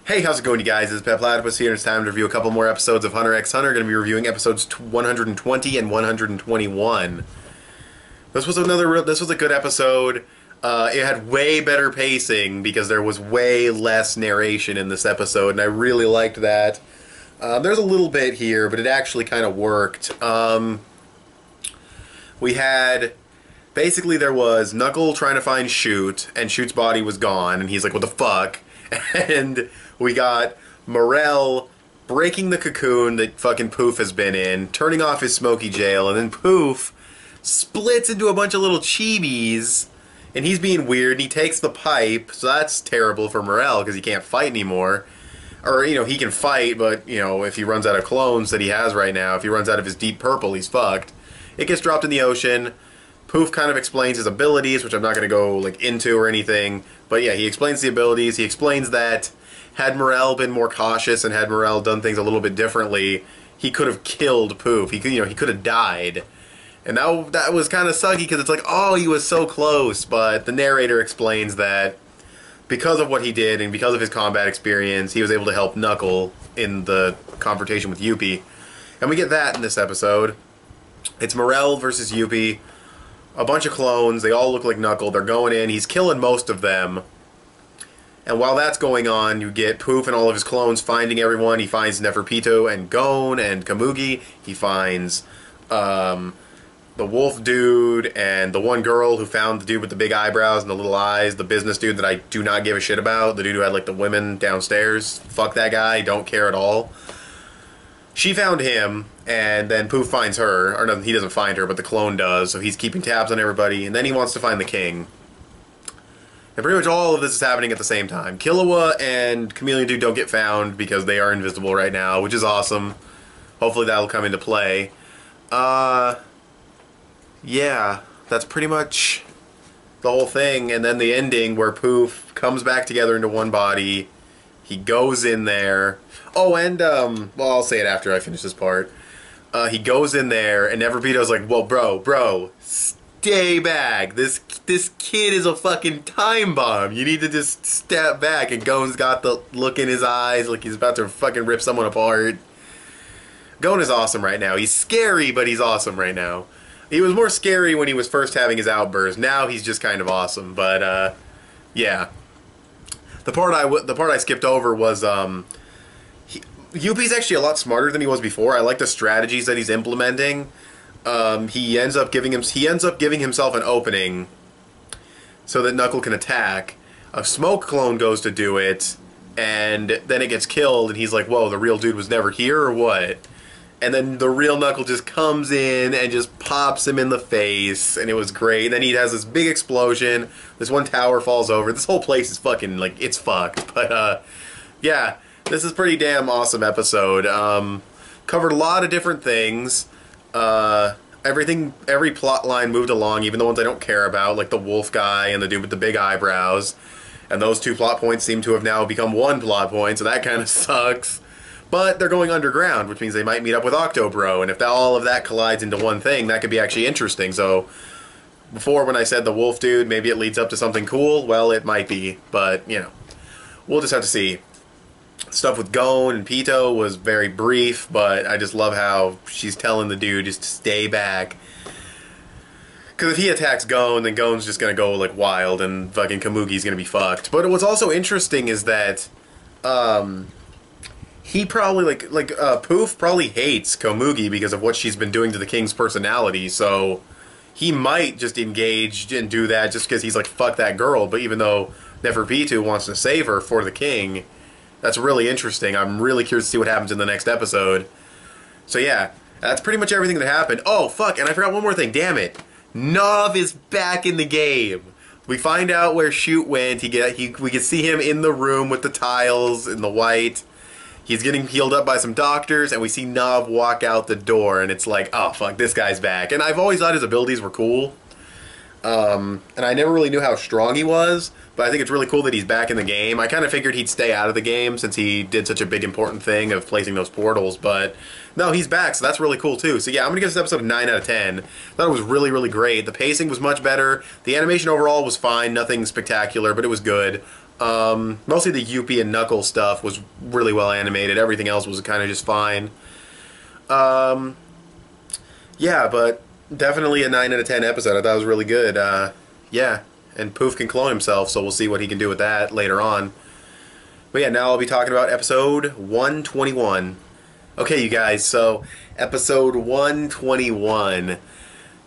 Hey, how's it going, you guys? It's petplatypus here, and it's time to review a couple more episodes of Hunter x Hunter. Going to be reviewing episodes 120 and 121. This was a good episode. It had way better pacing because there was way less narration in this episode, and I really liked that. There's a little bit here, but it actually kind of worked. Basically there was Knuckle trying to find Shoot, and Shoot's body was gone, and he's like, what the fuck? And we got Morel breaking the cocoon that fucking Poof has been in, turning off his smoky jail, and then Poof splits into a bunch of little chibis, and he's being weird, and he takes the pipe, so that's terrible for Morel, because he can't fight anymore. Or, he can fight, but, if he runs out of clones that he has right now, if he runs out of his deep purple, he's fucked. It gets dropped in the ocean. Poof kind of explains his abilities, which I'm not going to go into or anything. But yeah, he explains the abilities. He explains that had Morel been more cautious and had Morel done things a little bit differently, he could have killed Poof. He could have died. And that was kind of sucky because it's like, oh, he was so close. But the narrator explains that because of what he did and because of his combat experience, he was able to help Knuckle in the confrontation with Yuppie. And we get that in this episode. It's Morel versus Yuppie. A bunch of clones, they all look like Knuckle, they're going in, he's killing most of them. And while that's going on, you get Poof and all of his clones finding everyone. He finds Neferpitou and Gon and Kamugi. He finds the wolf dude and the one girl who found the dude with the big eyebrows and the little eyes, the business dude that I do not give a shit about, the dude who had the women downstairs. Fuck that guy, don't care at all. She found him, and then Poof finds her. Or no, he doesn't find her, but the clone does, so he's keeping tabs on everybody, and then he wants to find the king. And pretty much all of this is happening at the same time. Killua and Chameleon Dude don't get found because they are invisible right now, which is awesome. Hopefully that'll come into play. Yeah, that's pretty much the whole thing, and then the ending where Poof comes back together into one body. He goes in there. Oh, and, well, I'll say it after I finish this part. He goes in there, and Neferpitou's like, well, bro, stay back. This kid is a fucking time bomb. You need to just step back. And Gon's got the look in his eyes like he's about to fucking rip someone apart. Gon is awesome right now. He's scary, but he's awesome right now. He was more scary when he was first having his outburst. Now he's just kind of awesome, but, yeah. The part I skipped over was, Yuppie's actually a lot smarter than he was before. I like the strategies that he's implementing. He ends up giving himself an opening so that Knuckle can attack. A smoke clone goes to do it, and then it gets killed, and he's like, whoa, the real dude was never here, or what? And then the real Knuckle just comes in and just pops him in the face, and it was great. And then he has this big explosion. This one tower falls over. This whole place is fucking, it's fucked. But, yeah, this is a pretty damn awesome episode. Covered a lot of different things. Every plot line moved along, even the ones I don't care about, like the wolf guy and the dude with the big eyebrows. And those two plot points seem to have now become one plot point, so that kind of sucks. But they're going underground, which means they might meet up with Octobro, and if all of that collides into one thing, that could be actually interesting. So, before when I said the wolf dude, maybe it leads up to something cool, well, it might be, but, we'll just have to see. Stuff with Gon and Pito was very brief, but I just love how she's telling the dude just to stay back. Because if he attacks Gon, then Gon's just going to go, wild, and fucking Kamugi's going to be fucked. But what's also interesting is that, he probably, Poof probably hates Komugi because of what she's been doing to the king's personality, so he might just engage and do that just because he's like, fuck that girl. But even though Neferpitou wants to save her for the king, that's really interesting. I'm really curious to see what happens in the next episode. So yeah, that's pretty much everything that happened. Oh, fuck, and I forgot one more thing, damn it. Nav is back in the game. We find out where Shoot went. We can see him in the room with the tiles in the white. He's getting healed up by some doctors, and we see Nav walk out the door, and it's like, oh, fuck, this guy's back. And I've always thought his abilities were cool. And I never really knew how strong he was, but I think it's really cool that he's back in the game. I kind of figured he'd stay out of the game since he did such a big important thing of placing those portals, but no, he's back, so that's really cool too. So yeah, I'm going to give this episode a 9 out of 10. I thought it was really, really great. The pacing was much better. The animation overall was fine, nothing spectacular, but it was good. Mostly the Yuppie and Knuckles stuff was really well animated. Everything else was kind of just fine. Yeah, but definitely a 9 out of 10 episode. I thought it was really good. Yeah, and Poof can clone himself, so we'll see what he can do with that later on. But yeah, now I'll be talking about episode 121. Okay, you guys, so episode 121.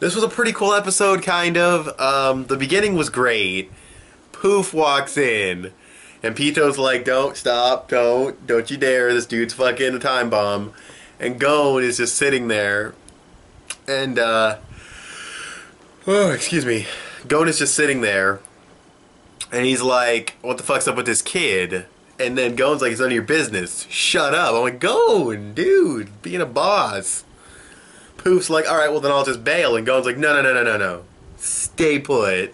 This was a pretty cool episode, kind of. The beginning was great. Poof walks in, and Pito's like, don't stop, don't you dare, this dude's fucking a time bomb. And Gon is just sitting there, and, oh, excuse me. Gon is just sitting there, and he's like, what the fuck's up with this kid? And then Gon's like, it's none of your business. Shut up. I'm like, Gon, dude, being a boss. Poof's like, alright, well then I'll just bail. And Gon's like, no. Stay put.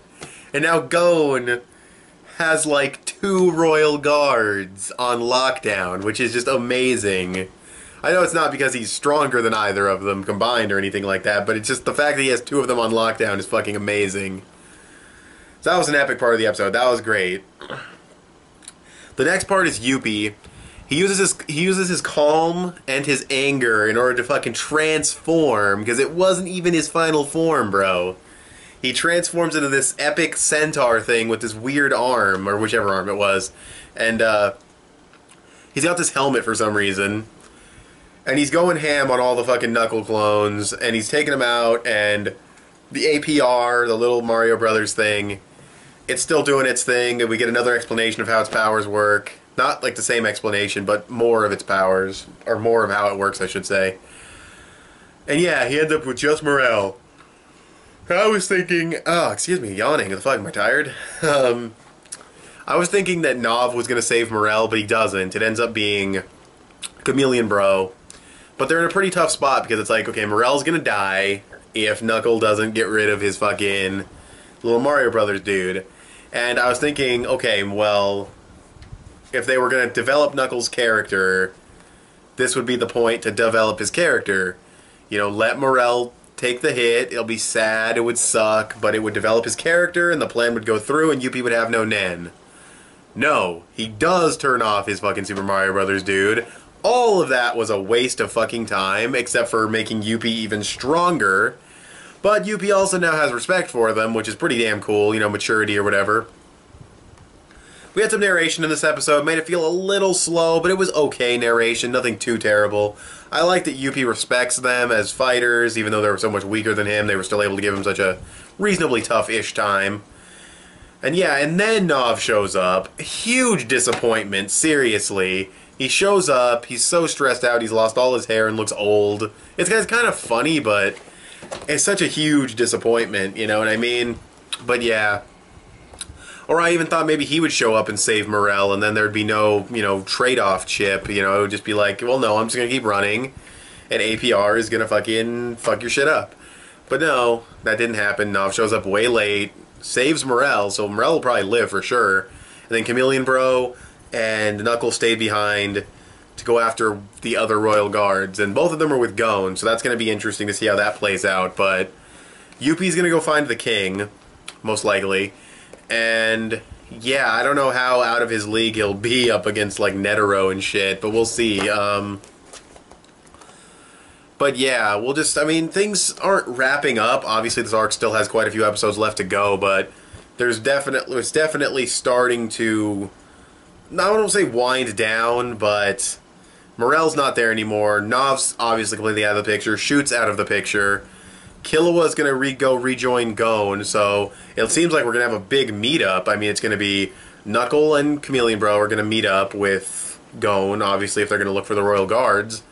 And now Gon has like 2 royal guards on lockdown, which is just amazing. I know it's not because he's stronger than either of them combined or anything like that, but it's just the fact that he has 2 of them on lockdown is fucking amazing. So that was an epic part of the episode. That was great. The next part is Yuppie. He uses his calm and his anger in order to fucking transform, because it wasn't even his final form, bro. He transforms into this epic centaur thing with this weird arm, or whichever arm it was, and he's got this helmet for some reason, and he's going ham on all the fucking Knuckle clones, and he's taking them out, and the APR, the little Mario Brothers thing, it's still doing its thing, and we get another explanation of how its powers work. Not like the same explanation, but more of its powers, or more of how it works, I should say. And yeah, he ends up with just Morel. I was thinking, oh, excuse me, yawning, what the fuck, am I tired? I was thinking that Nav was going to save Morel, but he doesn't. It ends up being Chameleon Bro. But they're in a pretty tough spot, because it's like, okay, Morel's going to die if Knuckle doesn't get rid of his fucking little Mario Brothers dude. And I was thinking, okay, well, if they were going to develop Knuckles' character, this would be the point to develop his character. You know, let Morel take the hit, it'll be sad, it would suck, but it would develop his character, and the plan would go through, and Yuppie would have no Nen. No, he does turn off his fucking Super Mario Brothers dude. All of that was a waste of fucking time, except for making Yuppie even stronger. But Yuppie also now has respect for them, which is pretty damn cool, you know, maturity or whatever. We had some narration in this episode, made it feel a little slow, but it was okay narration, nothing too terrible. I like that Yuppie respects them as fighters, even though they were so much weaker than him, they were still able to give him such a reasonably tough-ish time. And yeah, and then Nav shows up. Huge disappointment, seriously. He shows up, he's so stressed out, he's lost all his hair and looks old. It's kind of funny, but it's such a huge disappointment, you know what I mean? But yeah. Or I even thought maybe he would show up and save Morel, and then there'd be no, you know, trade-off chip, you know, it would just be like, well, no, I'm just gonna keep running, and APR is gonna fucking fuck your shit up. But no, that didn't happen. Nav shows up way late, saves Morel, so Morel will probably live for sure, and then Chameleon Bro and Knuckles stayed behind to go after the other Royal Guards, and both of them are with Gon, so that's gonna be interesting to see how that plays out, but Yuppie's gonna go find the king, most likely. And yeah, I don't know how out of his league he'll be up against like Netero and shit, but we'll see. But yeah, we'll just, I mean, things aren't wrapping up. Obviously this arc still has quite a few episodes left to go, but it's definitely starting to, I don't want to say wind down, but Morel's not there anymore. Nav's obviously completely out of the picture. Shoot's out of the picture. Killua's going to go rejoin Gon, so it seems like we're going to have a big meetup. I mean, it's going to be Knuckle and Chameleon Bro are going to meet up with Gon, obviously, if they're going to look for the Royal Guards.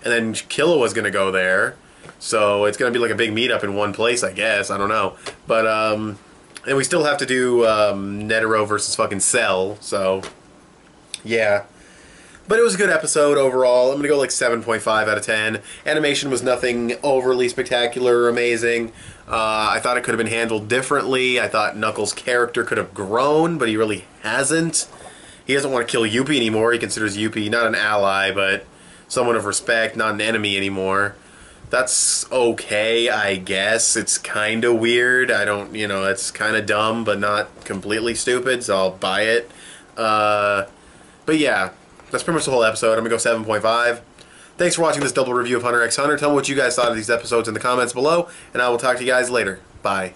And then Killua's going to go there, so it's going to be like a big meetup in one place, I guess. I don't know. But, and we still have to do Netero versus fucking Cell, so yeah. But it was a good episode overall. I'm going to go like 7.5 out of 10. Animation was nothing overly spectacular or amazing. I thought it could have been handled differently. I thought Knuckles' character could have grown, but he really hasn't. He doesn't want to kill Yuppie anymore. He considers Yuppie not an ally, but someone of respect, not an enemy anymore. That's okay, I guess. It's kind of weird. I don't, you know, it's kind of dumb, but not completely stupid, so I'll buy it. But yeah, that's pretty much the whole episode. I'm going to go 7.5. Thanks for watching this double review of Hunter x Hunter. Tell me what you guys thought of these episodes in the comments below, and I will talk to you guys later. Bye.